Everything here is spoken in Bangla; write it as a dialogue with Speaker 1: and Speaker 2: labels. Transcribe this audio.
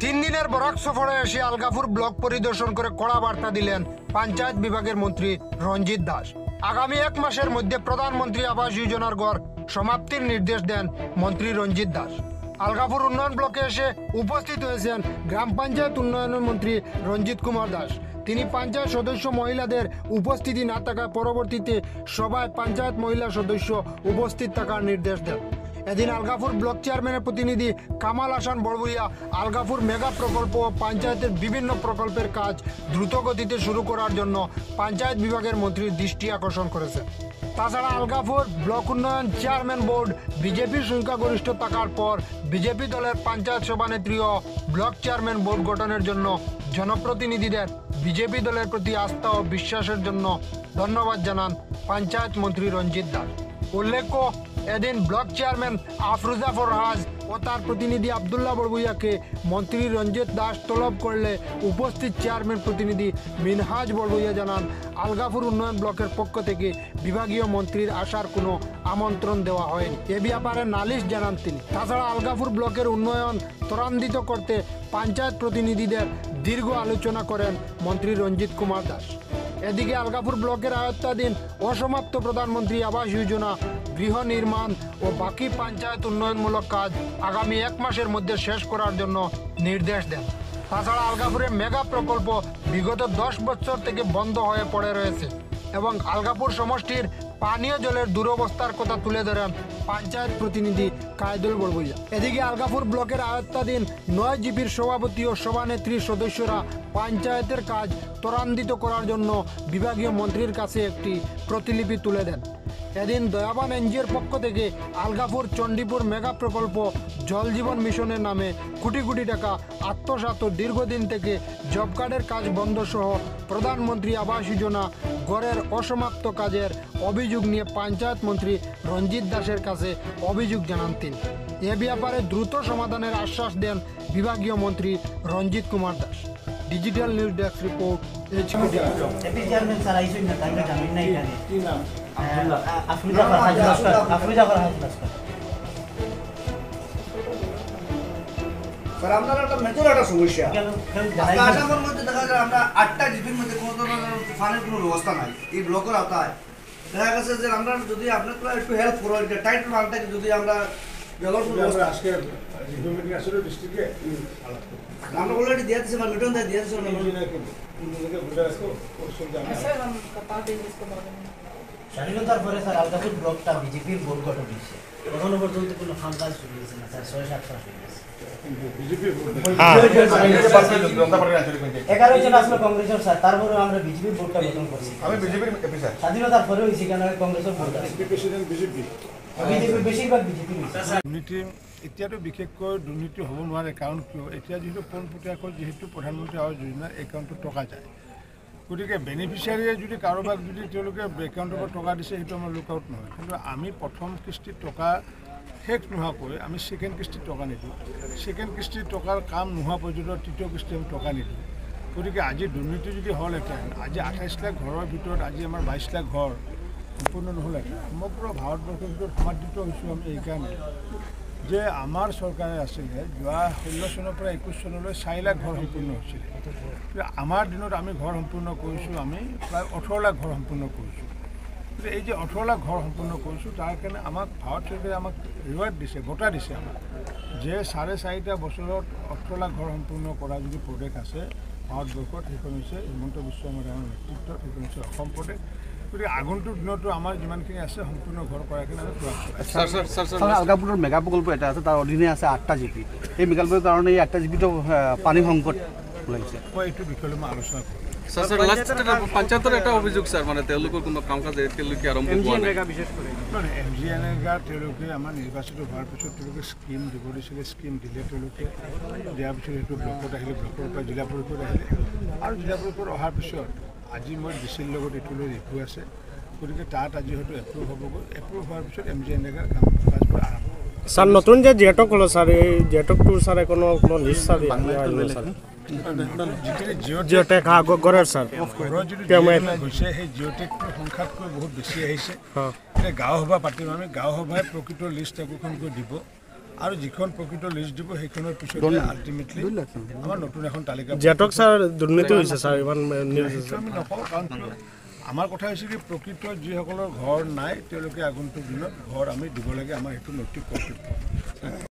Speaker 1: 3 দিনের বরাক সফরে এসে আলগাপুর ব্লক পরিদর্শন করে কড়া বার্তা দিলেন পঞ্চায়েত বিভাগের মন্ত্রী রঞ্জিত দাস। আগামী 1 মাসের মধ্যে প্রধানমন্ত্রী আবাস যোজনার ঘর সমাপ্তির নির্দেশ দেন মন্ত্রী রঞ্জিত দাস। আলগাপুর উন্নয়ন ব্লকে এসে উপস্থিত হয়েছেন গ্রাম পঞ্চায়েত উন্নয়ন মন্ত্রী রঞ্জিত কুমার দাস। তিনি পঞ্চায়েত সদস্য মহিলাদের উপস্থিতি না থাকায় পরবর্তীতে সভায় পঞ্চায়েত মহিলা সদস্য উপস্থিত থাকার নির্দেশ দেন। এদিন আলগাপুর ব্লক চেয়ারম্যানের প্রতিনিধি কামাল হাসান বড়বুইয়া আলগাপুর মেগা প্রকল্প ও পঞ্চায়েতের বিভিন্ন প্রকল্পের কাজ দ্রুত গতিতে শুরু করার জন্য পঞ্চায়েত বিভাগের মন্ত্রীর দৃষ্টি আকর্ষণ করেছেন। তাছাড়া আলগাপুর ব্লক উন্নয়ন চেয়ারম্যান বোর্ড বিজেপির সংখ্যাগরিষ্ঠ থাকার পর বিজেপি দলের পঞ্চায়েত সভানেত্রী ও ব্লক চেয়ারম্যান বোর্ড গঠনের জন্য জনপ্রতিনিধিদের বিজেপি দলের প্রতি আস্থা ও বিশ্বাসের জন্য ধন্যবাদ জানান পঞ্চায়েত মন্ত্রী রঞ্জিত দাস। উল্লেখ্য, এদিন ব্লক চেয়ারম্যান আফরুজা ফরহাজ ও তার প্রতিনিধি আবদুল্লাহ বড়বুইয়াকে মন্ত্রী রঞ্জিত দাস তলব করলে উপস্থিত চেয়ারম্যান প্রতিনিধি মিনহাজ বড়বুইয়া জানান, আলগাপুর উন্নয়ন ব্লকের পক্ষ থেকে বিভাগীয় মন্ত্রীর আসার কোনো আমন্ত্রণ দেওয়া হয়নি। এ ব্যাপারে নালিশ জানান তিনি। তাছাড়া আলগাপুর ব্লকের উন্নয়ন ত্বরান্বিত করতে পঞ্চায়েত প্রতিনিধিদের দীর্ঘ আলোচনা করেন মন্ত্রী রঞ্জিত কুমার দাস। এদিকে আলগাপুর ব্লকের আয়ত্তাধীন অসমাপ্ত প্রধানমন্ত্রী আবাস যোজনা, গৃহ নির্মাণ ও বাকি পঞ্চায়েত উন্নয়নমূলক কাজ আগামী 1 মাসের মধ্যে শেষ করার জন্য নির্দেশ দেন। তাছাড়া আলগাপুরের মেগা প্রকল্প বিগত 10 বছর থেকে বন্ধ হয়ে পড়ে রয়েছে এবং আলগাপুর সমষ্টির পানীয় জলের দুরবস্থার কথা তুলে ধরেন পঞ্চায়েত প্রতিনিধি কায়দুল বড়বুইয়া। এদিকে আলগাপুর ব্লকের আয়ত্তাধীন 9 জিপির সভাপতি ও সভানেত্রীর সদস্যরা পঞ্চায়েতের কাজ ত্বরান্বিত করার জন্য বিভাগীয় মন্ত্রীর কাছে একটি প্রতিলিপি তুলে দেন। এদিন দয়াবান এনজিওর পক্ষ থেকে আলগাপুর চণ্ডীপুর মেগা প্রকল্প জল জীবন মিশনের নামে কোটি কোটি টাকা আত্মসাৎ ও দীর্ঘদিন থেকে জব কার্ডের কাজ বন্ধ সহ প্রধানমন্ত্রী আবাস যোজনা গড়ের অসমাপ্ত কাজের অভিযোগ নিয়ে পঞ্চায়েত মন্ত্রী রঞ্জিত দাসের কাছে অভিযোগ জানান তিনি। এ ব্যাপারে দ্রুত সমাধানের আশ্বাস দেন বিভাগীয় মন্ত্রী Ranjit Kumar Das. Digital news desk report.
Speaker 2: Sir আপনার একটা মেজর একটা সমস্যা আসামের মধ্যে দেখা যায় আমরা 8টা জিপির মধ্যে কোনো ধরনের ফানের কোনো ব্যবস্থা নাই। এই ব্লকের আওতায় দেখা গেছে যে আমরা যদি আপনারা একটু হেল্প করো, টাইট মালটাকে যদি আমরা আজকে মিটিং আসলে ডিস্ট্রিক্টে আমরা অলরেডি দিয়ে দিয়েছি, আমার মিটন দিয়ে দিয়েছি।
Speaker 3: স্বাধীনতার পরে স্যার আলগাপুর ব্লকটা বিজেপির বোর্ড গঠন হয়েছে, এখনো পর্যন্ত কোনো কাম কাজ শুরু হয়েছে না স্যার। 6-7 মাস হয়ে গেছে। 11 জন আসলে কংগ্রেসের স্যার, তারপরে আমরা বিজেপির বোর্ডটা গঠন করছি। আমি বিজেপির অফিসার স্বাধীনতার পরে হয়েছি কেন কংগ্রেসের বোর্ড আছে, প্রেসিডেন্ট বিজেপি বেশিরভাগ বিজেপি। দুর্নীতি এতিয়াতো বিশেষকৈ দুৰ্নীতি হ'ব নোৱাৰে, কাৰণ কিয় এতিয়া যিহেতু পোনপটীয়াকৈ যিহেতু প্ৰধানমন্ত্ৰী আৱাস যোজনাৰ একাউণ্টত টকা যায়, গতিকে বেনিফিচিয়াৰীয়ে যদি কাৰোবাক যদি তেওঁলোকে একাউণ্টৰ পৰা টকা দিছে সেইটো আমাৰ লুক আউট নহয়। কিন্তু আমি প্ৰথম কিস্তিত টকা শেষ নোহোৱাকৈ আমি ছেকেণ্ড কিস্তিত টকা নিদিওঁ, ছেকেণ্ড কিস্তিত টকাৰ কাম নোহোৱা পৰ্যন্ত তৃতীয় কিস্তিত আমি টকা নিদিওঁ। গতিকে আজি দুৰ্নীতি যদি হ'লহেঁতেন, আজি 28 লাখ ঘৰৰ ভিতৰত আজি আমাৰ 22 লাখ ঘৰ সম্পূৰ্ণ নহ'লহেঁতেন। সমগ্ৰ ভাৰতবৰ্ষৰ ভিতৰত সমাদৃত হৈছোঁ আমি এইকাৰণে যে আমাৰ চৰকাৰে আছিলে যোৱা 16 চনৰ পৰা 21 চনলৈ 4 লাখ ঘৰ সম্পূৰ্ণ হৈছিলে। আমাৰ দিনত আমি ঘৰ সম্পূৰ্ণ কৰিছোঁ, আমি প্ৰায় 18 লাখ ঘৰ সম্পূৰ্ণ কৰিছোঁ। গতিকে এই যে 18 লাখ ঘৰ সম্পূৰ্ণ কৰিছোঁ, তাৰ কাৰণে আমাক ভাৰত চৰকাৰে আমাক ৰিৱাৰ্ড দিছে, বঁটা দিছে আমাক, যে 4.5 বছৰত 18 লাখ ঘৰ সম্পূৰ্ণ কৰা যদি প্ৰদেশ আছে ভাৰতবৰ্ষত, সেইখন হৈছে হিমন্ত বিশ্ব শৰ্মাৰ নেতৃত্বত, সেইখন হৈছে অসম প্ৰদেশ। গতিকে আগন্তুক দিনতো আমাৰ যিমানখিনি আছে সম্পূৰ্ণ ঘৰ কৰাৰ কাৰণে আমি প্ৰয়াস।
Speaker 4: আলগাপুৰৰ মেগা প্ৰকল্প এটা আছে, তাৰ অধীনে আছে 8টা জিপি। এই মেগা প্ৰকল্পৰ কাৰণে এই 8টা জিপিটো পানী সংকট লাগিছে।
Speaker 2: মই এইটো বিষয়লৈ মই আলোচনা কৰিম।
Speaker 5: পঞ্চায়তৰ এটা অভিযোগ স্যাৰ, মানে তেওঁলোকৰ কোনো কাম কাজ এতিয়ালৈকে আৰম্ভ হোৱা নাই।
Speaker 2: MGNREGA তেওঁলোকে আমাৰ নিৰ্বাচিত হোৱাৰ পিছত তেওঁলোকে স্কিম দিব দিছিলে, স্কিম দিলে, তেওঁলোকে দিয়াৰ পিছত সেইটো ব্লকত আহিলে, ব্লকৰ পৰা জিলা পৰিষদ আহিলে, আৰু জিলা পৰিষদ অহাৰ পিছত আজি মই ডিচিৰ লগত এইটো লৈ ৰিভিউ আছে। গতিকে তাত আজি হয়তো এপ্ৰুভ হ'বগৈ, এপ্ৰুভ হোৱাৰ পিছত MGNREGAৰ কাজবোৰ আৰম্ভ হ'ব।
Speaker 6: স্যার নতুন যে জেটক হলো স্যার, এই জেটকটোৰ স্যার কোনো লিষ্ট স্যার জিঅ'টেক গড়ের স্যার
Speaker 2: হৈছে সেই জিঅ'টেকটোৰ সংখ্যাতকৈ বহুত বেছি আহিছে। এতিয়া গাঁও সভা পাতিম আমি, গাঁও সভাই প্ৰকৃত লিষ্ট একোখনকৈ দিব,
Speaker 3: আৰু যিখন প্ৰকৃত লিষ্ট দিব সেইখনৰ পিছতে আল্টিমেটলি আমাৰ নতুন এখন তালিকা
Speaker 6: জেটক ছাৰ দুৰ্নীতি হৈছে ছাৰ ইমান
Speaker 3: সেইটো আমি নকওঁ কাৰণ কিয় আমাৰ কথা হৈছে কি প্ৰকৃত যিসকলৰ ঘৰ নাই তেওঁলোকে আগন্তুক দিনত ঘৰ আমি দিব লাগে আমাৰ সেইটো নৈতিক কৰ্তব্য